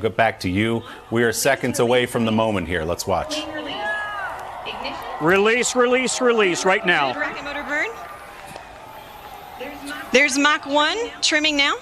Get back to you. We are seconds away from the moment here. Let's watch. Release, release, release right now. Rocket motor burn. There's Mach 1 trimming now.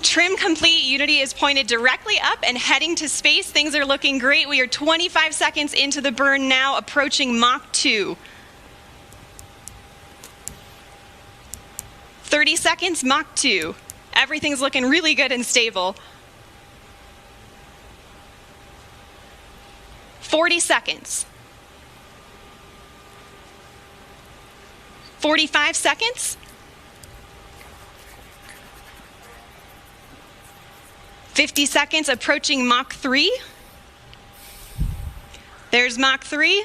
Trim complete. Unity is pointed directly up and heading to space. Things are looking great. We are 25 seconds into the burn now, approaching Mach 2. 30 seconds, Mach 2. Everything's looking really good and stable. 40 seconds. 45 seconds. 50 seconds, approaching Mach 3. There's Mach 3.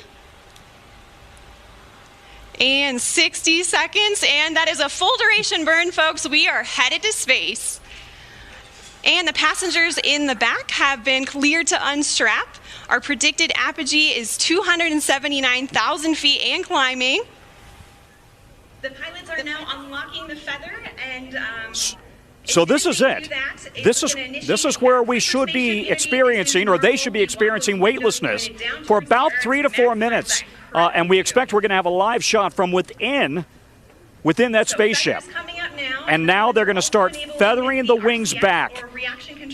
And 60 seconds, and that is a full duration burn, folks. We are headed to space. And the passengers in the back have been cleared to unstrap. Our predicted apogee is 279,000 feet and climbing. The pilots are now unlocking the feather and so this is it. This is where we should be experiencing, or they should be experiencing, weightlessness for about 3 to 4 minutes. And we expect we're going to have a live shot from within that spaceship. And now they're going to start feathering the wings back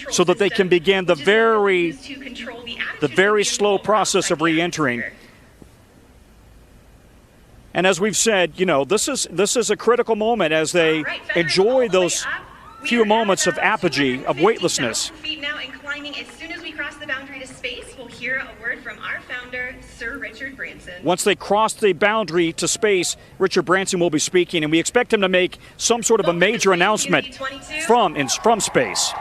so that they can begin the very slow process of re-entering. And as we've said, you know, this is a critical moment as they enjoy those few moments of apogee, of weightlessness. As soon as we cross the boundary to space, we'll hear a word from our founder, Sir Richard Branson. Once they cross the boundary to space, Richard Branson will be speaking, and we expect him to make some sort of a major announcement from space.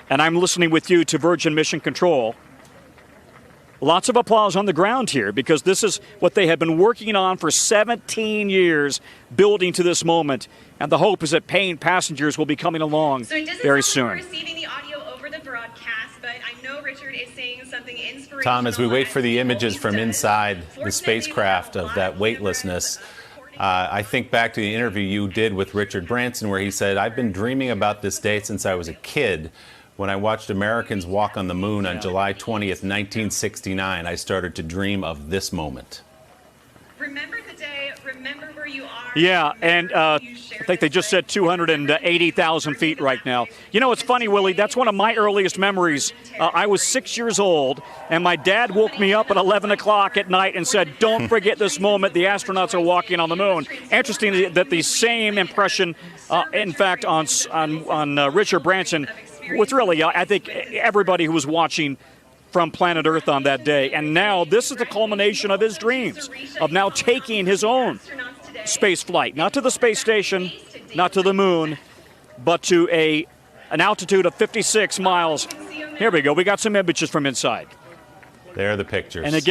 And I'm listening with you to Virgin Mission Control. Lots of applause on the ground here because this is what they have been working on for 17 years, building to this moment. And the hope is that paying passengers will be coming along very soon. Receiving the audio over the broadcast, but I know Richard is saying something inspirational. Tom, as we wait for the images from inside the spacecraft of that weightlessness, I think back to the interview you did with Richard Branson where he said, "I've been dreaming about this day since I was a kid. When I watched Americans walk on the moon on July 20th, 1969, I started to dream of this moment." Remember the day, remember where you are. Yeah, and I think they just said 280,000 feet right now. You know, it's funny, Willie, that's one of my earliest memories. I was 6 years old, and my dad woke me up at 11 o'clock at night and said, "Don't forget this moment, the astronauts are walking on the moon." Interesting that the same impression, in fact, on Richard Branson, with really, I think, everybody who was watching from planet Earth on that day. And now this is the culmination of his dreams, of now taking his own space flight, not to the space station, not to the moon, but to an altitude of 56 miles. Here we go. We got some images from inside. There are the pictures. And again,